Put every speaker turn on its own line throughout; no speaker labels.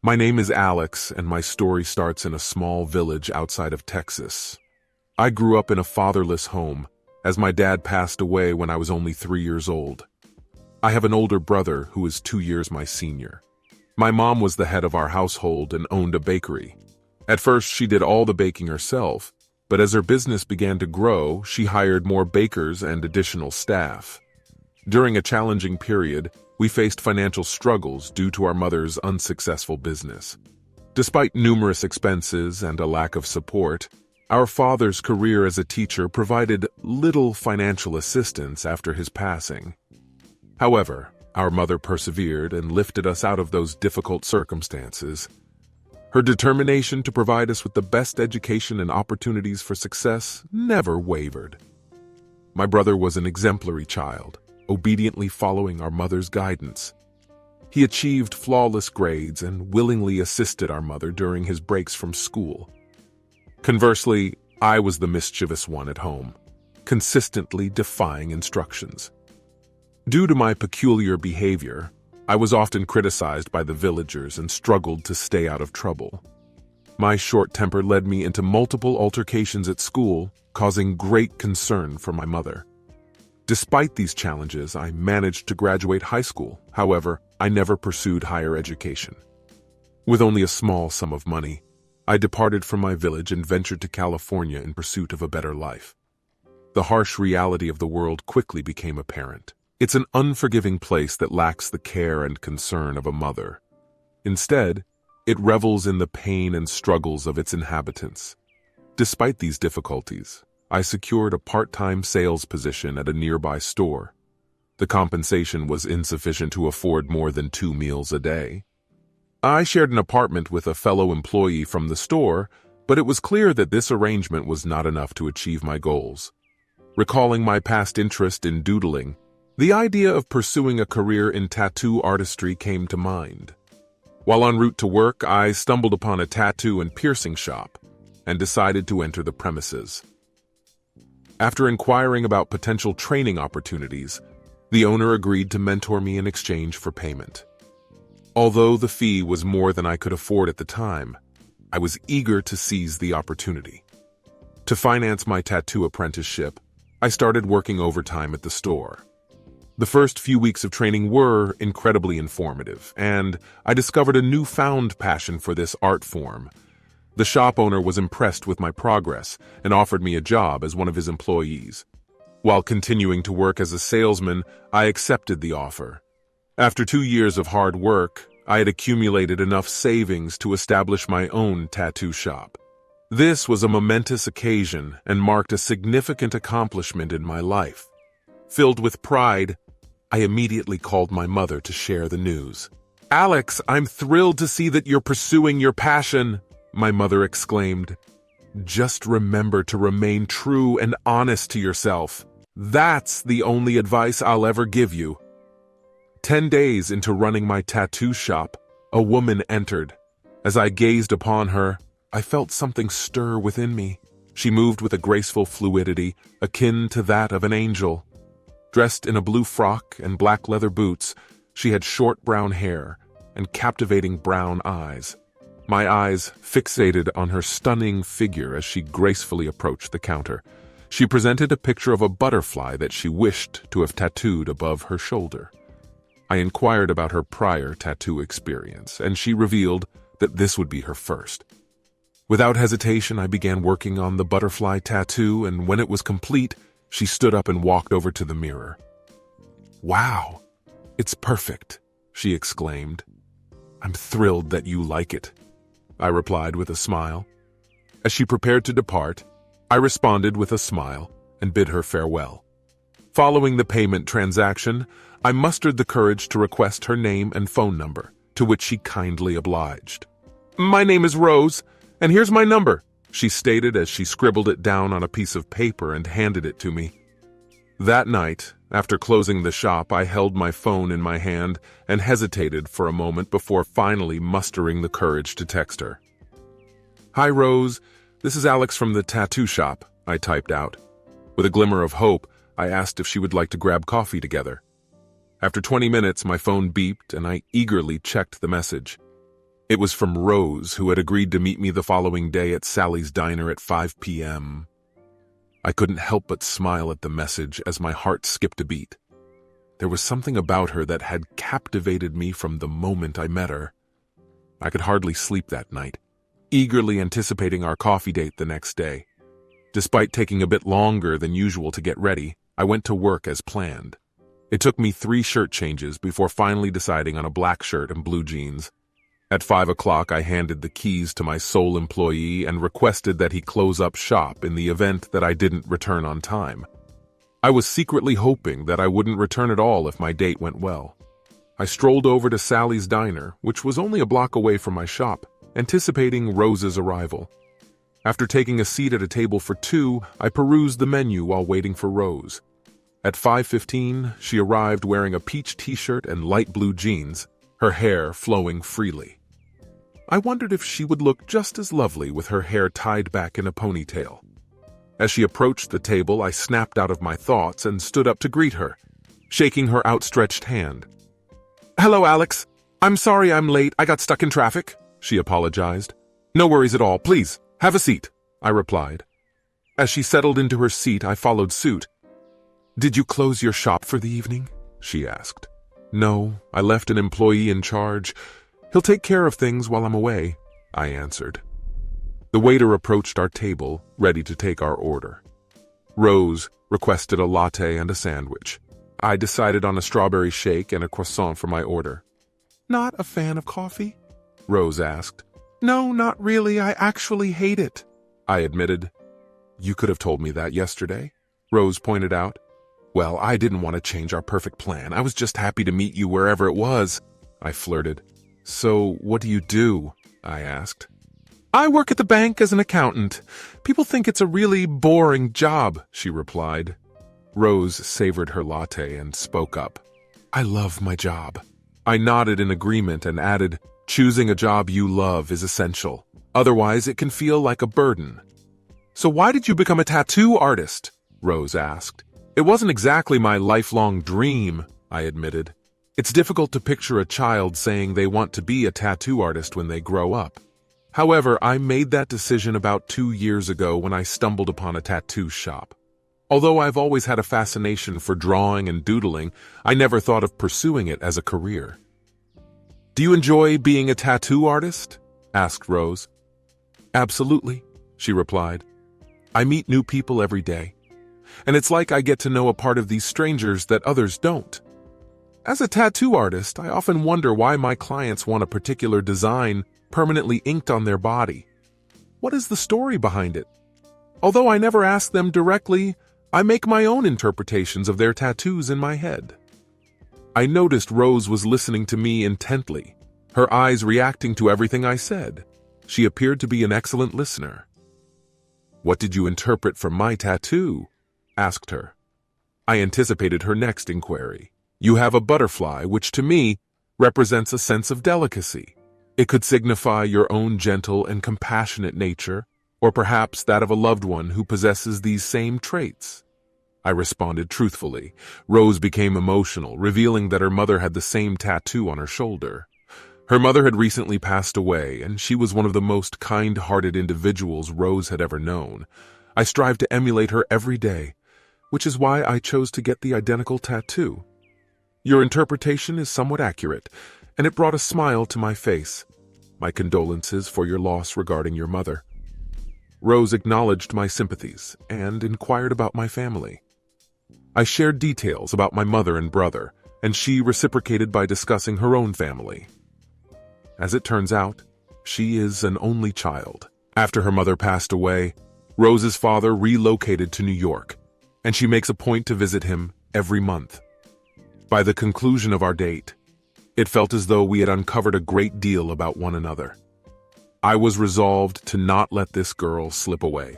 My name is Alex, and my story starts in a small village outside of Texas. I grew up in a fatherless home, as my dad passed away when I was only 3 years old. I have an older brother who is 2 years my senior. My mom was the head of our household and owned a bakery. At first, she did all the baking herself, but as her business began to grow, she hired more bakers and additional staff. During a challenging period, we faced financial struggles due to our mother's unsuccessful business. Despite numerous expenses and a lack of support, our father's career as a teacher provided little financial assistance after his passing. However, our mother persevered and lifted us out of those difficult circumstances. Her determination to provide us with the best education and opportunities for success never wavered. My brother was an exemplary child, obediently following our mother's guidance. He achieved flawless grades and willingly assisted our mother during his breaks from school. Conversely, I was the mischievous one at home, consistently defying instructions. Due to my peculiar behavior, I was often criticized by the villagers and struggled to stay out of trouble. My short temper led me into multiple altercations at school, causing great concern for my mother. Despite these challenges, I managed to graduate high school. However, I never pursued higher education. With only a small sum of money, I departed from my village and ventured to California in pursuit of a better life. The harsh reality of the world quickly became apparent. It's an unforgiving place that lacks the care and concern of a mother. Instead, it revels in the pain and struggles of its inhabitants. Despite these difficulties, I secured a part-time sales position at a nearby store. The compensation was insufficient to afford more than 2 meals a day. I shared an apartment with a fellow employee from the store, but it was clear that this arrangement was not enough to achieve my goals. Recalling my past interest in doodling, the idea of pursuing a career in tattoo artistry came to mind. While en route to work, I stumbled upon a tattoo and piercing shop and decided to enter the premises. After inquiring about potential training opportunities, the owner agreed to mentor me in exchange for payment. Although the fee was more than I could afford at the time, I was eager to seize the opportunity. To finance my tattoo apprenticeship, I started working overtime at the store. The first few weeks of training were incredibly informative, and I discovered a newfound passion for this art form. The shop owner was impressed with my progress and offered me a job as one of his employees. While continuing to work as a salesman, I accepted the offer. After 2 years of hard work, I had accumulated enough savings to establish my own tattoo shop. This was a momentous occasion and marked a significant accomplishment in my life. Filled with pride, I immediately called my mother to share the news. "Alex, I'm thrilled to see that you're pursuing your passion," my mother exclaimed. "Just remember to remain true and honest to yourself. That's the only advice I'll ever give you." 10 days into running my tattoo shop, a woman entered. As I gazed upon her, I felt something stir within me. She moved with a graceful fluidity akin to that of an angel. Dressed in a blue frock and black leather boots, she had short brown hair and captivating brown eyes. My eyes fixated on her stunning figure as she gracefully approached the counter. She presented a picture of a butterfly that she wished to have tattooed above her shoulder. I inquired about her prior tattoo experience, and she revealed that this would be her first. Without hesitation, I began working on the butterfly tattoo, and when it was complete, she stood up and walked over to the mirror. "Wow, it's perfect," she exclaimed. "I'm thrilled that you like it," I replied with a smile. As she prepared to depart, I responded with a smile and bid her farewell. Following the payment transaction, I mustered the courage to request her name and phone number, to which she kindly obliged. "My name is Rose, and here's my number," she stated as she scribbled it down on a piece of paper and handed it to me. That night, after closing the shop, I held my phone in my hand and hesitated for a moment before finally mustering the courage to text her. "Hi, Rose. This is Alex from the tattoo shop," I typed out. With a glimmer of hope, I asked if she would like to grab coffee together. After 20 minutes, my phone beeped and I eagerly checked the message. It was from Rose, who had agreed to meet me the following day at Sally's Diner at 5 p.m. I couldn't help but smile at the message as my heart skipped a beat. There was something about her that had captivated me from the moment I met her. I could hardly sleep that night, eagerly anticipating our coffee date the next day. Despite taking a bit longer than usual to get ready, I went to work as planned. It took me 3 shirt changes before finally deciding on a black shirt and blue jeans. At 5 o'clock, I handed the keys to my sole employee and requested that he close up shop in the event that I didn't return on time. I was secretly hoping that I wouldn't return at all if my date went well. I strolled over to Sally's Diner, which was only a block away from my shop, anticipating Rose's arrival. After taking a seat at a table for 2, I perused the menu while waiting for Rose. At 5:15, she arrived wearing a peach t-shirt and light blue jeans, her hair flowing freely. I wondered if she would look just as lovely with her hair tied back in a ponytail. As she approached the table, I snapped out of my thoughts and stood up to greet her, shaking her outstretched hand. "Hello, Alex. I'm sorry I'm late. I got stuck in traffic," she apologized. "No worries at all. Please, have a seat," I replied. As she settled into her seat, I followed suit. "Did you close your shop for the evening?" she asked. "No, I left an employee in charge. He'll take care of things while I'm away," I answered. The waiter approached our table, ready to take our order. Rose requested a latte and a sandwich. I decided on a strawberry shake and a croissant for my order. "Not a fan of coffee?" Rose asked. "No, not really. I actually hate it," I admitted. "You could have told me that yesterday," Rose pointed out. "Well, I didn't want to change our perfect plan. I was just happy to meet you wherever it was," I flirted. "So, what do you do?" I asked. "I work at the bank as an accountant. People think it's a really boring job," she replied. Rose savored her latte and spoke up. "I love my job." I nodded in agreement and added, "Choosing a job you love is essential. Otherwise, it can feel like a burden." "So why did you become a tattoo artist?" Rose asked. "It wasn't exactly my lifelong dream," I admitted. It's difficult to picture a child saying they want to be a tattoo artist when they grow up. However, I made that decision about 2 years ago when I stumbled upon a tattoo shop. Although I've always had a fascination for drawing and doodling, I never thought of pursuing it as a career. "Do you enjoy being a tattoo artist?" asked Rose. "Absolutely," she replied. "I meet new people every day, and it's like I get to know a part of these strangers that others don't. As a tattoo artist, I often wonder why my clients want a particular design permanently inked on their body. What is the story behind it? Although I never ask them directly, I make my own interpretations of their tattoos in my head." I noticed Rose was listening to me intently, her eyes reacting to everything I said. She appeared to be an excellent listener. "What did you interpret from my tattoo?" asked her. I anticipated her next inquiry. "You have a butterfly, which to me represents a sense of delicacy. It could signify your own gentle and compassionate nature, or perhaps that of a loved one who possesses these same traits." I responded truthfully. Rose became emotional, revealing that her mother had the same tattoo on her shoulder. Her mother had recently passed away, and she was one of the most kind-hearted individuals Rose had ever known. I strive to emulate her every day, which is why I chose to get the identical tattoo. "Your interpretation is somewhat accurate, and it brought a smile to my face. My condolences for your loss regarding your mother." Rose acknowledged my sympathies and inquired about my family. I shared details about my mother and brother, and she reciprocated by discussing her own family. As it turns out, she is an only child. After her mother passed away, Rose's father relocated to New York, and she makes a point to visit him every month. By the conclusion of our date, it felt as though we had uncovered a great deal about one another. I was resolved to not let this girl slip away.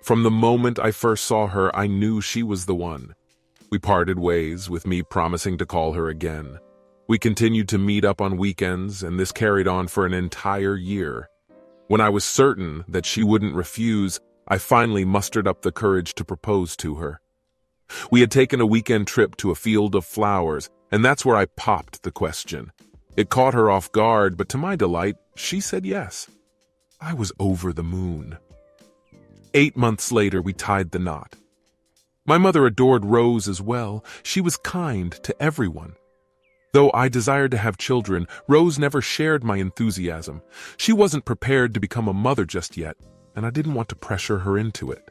From the moment I first saw her, I knew she was the one. We parted ways, with me promising to call her again. We continued to meet up on weekends, and this carried on for an entire year. When I was certain that she wouldn't refuse, I finally mustered up the courage to propose to her. We had taken a weekend trip to a field of flowers, and that's where I popped the question. It caught her off guard, but to my delight, She said yes. I was over the moon. 8 months later, we tied the knot. My mother adored Rose as well. She was kind to everyone. Though I desired to have children, Rose never shared my enthusiasm. She wasn't prepared to become a mother just yet, and I didn't want to pressure her into it.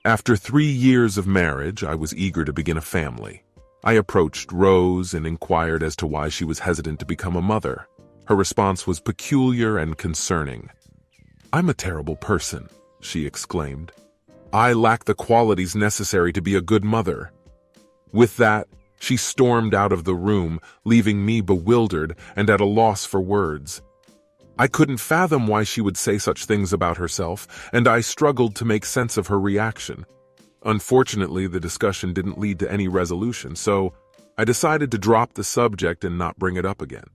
After 3 years of marriage, I was eager to begin a family. I approached Rose and inquired as to why she was hesitant to become a mother. Her response was peculiar and concerning. "I'm a terrible person," she exclaimed. "I lack the qualities necessary to be a good mother." With that, she stormed out of the room, leaving me bewildered and at a loss for words. I couldn't fathom why she would say such things about herself, and I struggled to make sense of her reaction. Unfortunately, the discussion didn't lead to any resolution, so I decided to drop the subject and not bring it up again.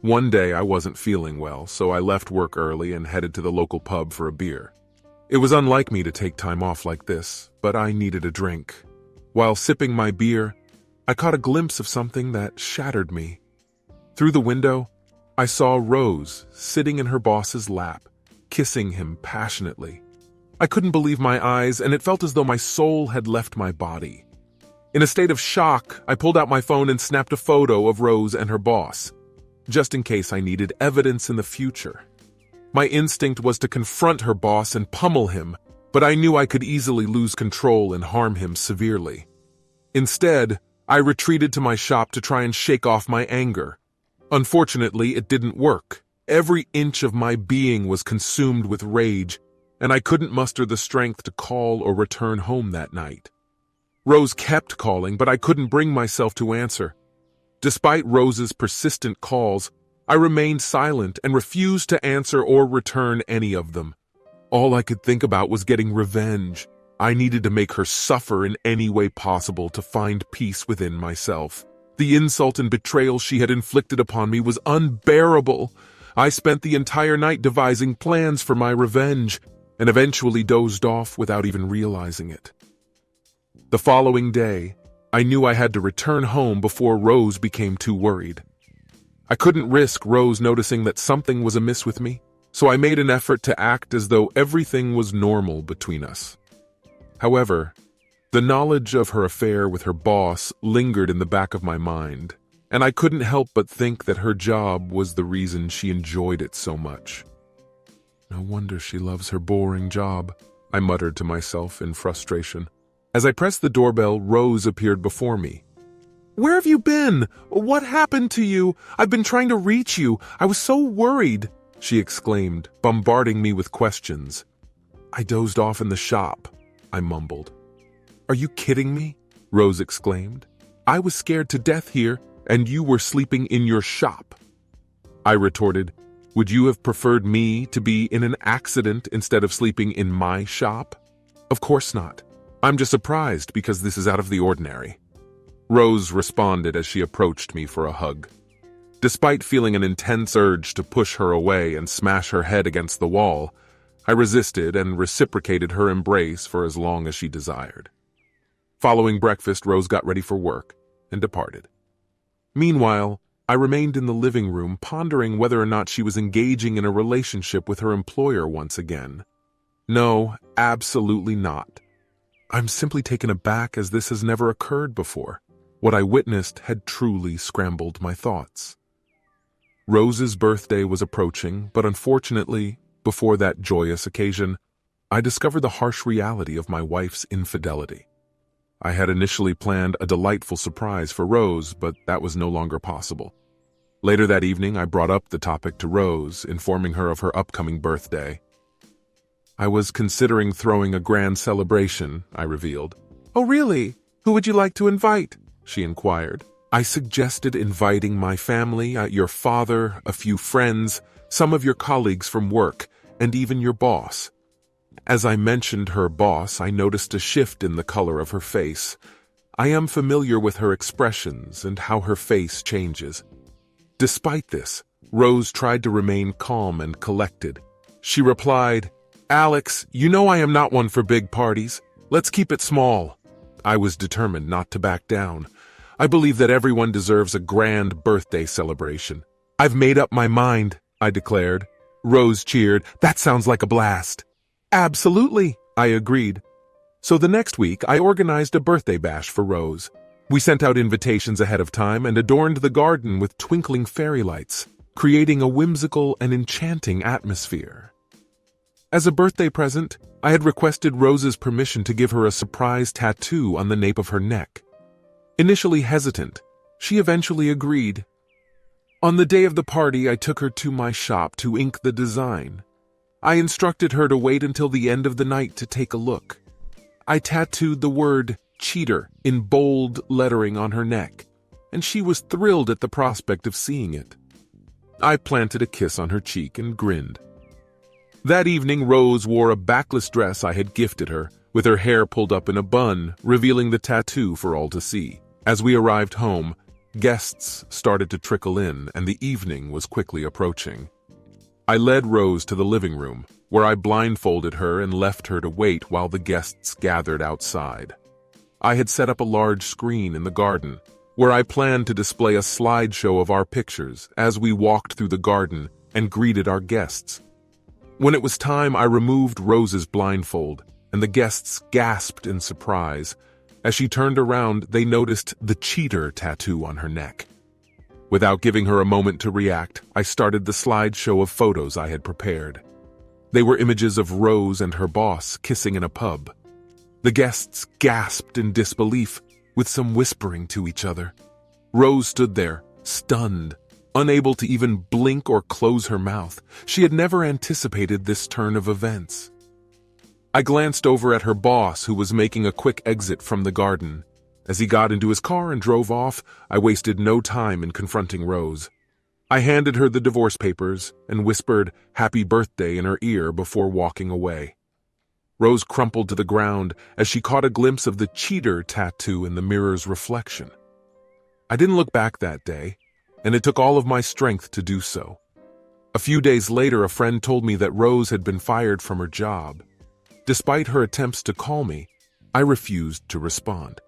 One day I wasn't feeling well, so I left work early and headed to the local pub for a beer. It was unlike me to take time off like this, but I needed a drink. While sipping my beer, I caught a glimpse of something that shattered me. Through the window, I saw Rose sitting in her boss's lap, kissing him passionately. I couldn't believe my eyes, and it felt as though my soul had left my body. In a state of shock, I pulled out my phone and snapped a photo of Rose and her boss, just in case I needed evidence in the future. My instinct was to confront her boss and pummel him, but I knew I could easily lose control and harm him severely. Instead, I retreated to my shop to try and shake off my anger. Unfortunately, it didn't work. Every inch of my being was consumed with rage, and I couldn't muster the strength to call or return home that night. Rose kept calling, but I couldn't bring myself to answer. Despite Rose's persistent calls, I remained silent and refused to answer or return any of them. All I could think about was getting revenge. I needed to make her suffer in any way possible to find peace within myself. The insult and betrayal she had inflicted upon me was unbearable. I spent the entire night devising plans for my revenge, and eventually dozed off without even realizing it. The following day, I knew I had to return home before Rose became too worried. I couldn't risk Rose noticing that something was amiss with me, so I made an effort to act as though everything was normal between us. However, the knowledge of her affair with her boss lingered in the back of my mind, and I couldn't help but think that her job was the reason she enjoyed it so much. No wonder she loves her boring job, I muttered to myself in frustration. As I pressed the doorbell, Rose appeared before me. "Where have you been? What happened to you? I've been trying to reach you. I was so worried," she exclaimed, bombarding me with questions. "I dozed off in the shop," I mumbled. "Are you kidding me?" Rose exclaimed. "I was scared to death here, and you were sleeping in your shop." I retorted, "Would you have preferred me to be in an accident instead of sleeping in my shop?" "Of course not. I'm just surprised because this is out of the ordinary." Rose responded as she approached me for a hug. Despite feeling an intense urge to push her away and smash her head against the wall, I resisted and reciprocated her embrace for as long as she desired. Following breakfast, Rose got ready for work and departed. Meanwhile, I remained in the living room pondering whether or not she was engaging in a relationship with her employer once again. No, absolutely not. I'm simply taken aback as this has never occurred before. What I witnessed had truly scrambled my thoughts. Rose's birthday was approaching, but unfortunately, before that joyous occasion, I discovered the harsh reality of my wife's infidelity. I had initially planned a delightful surprise for Rose, but that was no longer possible. Later that evening, I brought up the topic to Rose, informing her of her upcoming birthday. "I was considering throwing a grand celebration," I revealed. "Oh, really? Who would you like to invite?" she inquired. "I suggested inviting my family, your father, a few friends, some of your colleagues from work, and even your boss." As I mentioned her boss, I noticed a shift in the color of her face. I am familiar with her expressions and how her face changes. Despite this, Rose tried to remain calm and collected. She replied, "Alex, you know I am not one for big parties. Let's keep it small." I was determined not to back down. I believe that everyone deserves a grand birthday celebration. "I've made up my mind," I declared. Rose cheered. "That sounds like a blast." "Absolutely," I agreed. So the next week, I organized a birthday bash for Rose. We sent out invitations ahead of time and adorned the garden with twinkling fairy lights, creating a whimsical and enchanting atmosphere. As a birthday present, I had requested Rose's permission to give her a surprise tattoo on the nape of her neck. Initially hesitant, she eventually agreed. On the day of the party, I took her to my shop to ink the design. I instructed her to wait until the end of the night to take a look. I tattooed the word cheater in bold lettering on her neck, and she was thrilled at the prospect of seeing it. I planted a kiss on her cheek and grinned. That evening, Rose wore a backless dress I had gifted her, with her hair pulled up in a bun, revealing the tattoo for all to see. As we arrived home, guests started to trickle in, and the evening was quickly approaching. I led Rose to the living room, where I blindfolded her and left her to wait while the guests gathered outside. I had set up a large screen in the garden, where I planned to display a slideshow of our pictures as we walked through the garden and greeted our guests. When it was time, I removed Rose's blindfold, and the guests gasped in surprise. As she turned around, they noticed the cheater tattoo on her neck. Without giving her a moment to react, I started the slideshow of photos I had prepared. They were images of Rose and her boss kissing in a pub. The guests gasped in disbelief, with some whispering to each other. Rose stood there, stunned, unable to even blink or close her mouth. She had never anticipated this turn of events. I glanced over at her boss, who was making a quick exit from the garden. As he got into his car and drove off, I wasted no time in confronting Rose. I handed her the divorce papers and whispered "Happy Birthday" in her ear before walking away. Rose crumpled to the ground as she caught a glimpse of the cheater tattoo in the mirror's reflection. I didn't look back that day, and it took all of my strength to do so. A few days later, a friend told me that Rose had been fired from her job. Despite her attempts to call me, I refused to respond.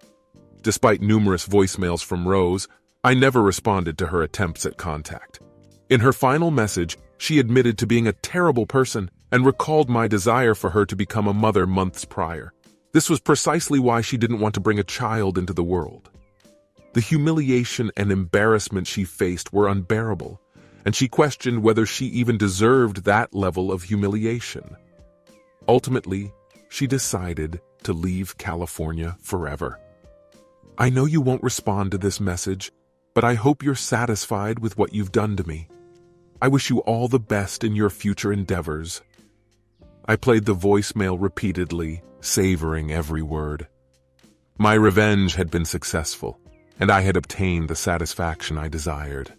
Despite numerous voicemails from Rose, I never responded to her attempts at contact. In her final message, she admitted to being a terrible person and recalled my desire for her to become a mother months prior. This was precisely why she didn't want to bring a child into the world. The humiliation and embarrassment she faced were unbearable, and she questioned whether she even deserved that level of humiliation. Ultimately, she decided to leave California forever. I know you won't respond to this message, but I hope you're satisfied with what you've done to me. I wish you all the best in your future endeavors. I played the voicemail repeatedly, savoring every word. My revenge had been successful, and I had obtained the satisfaction I desired.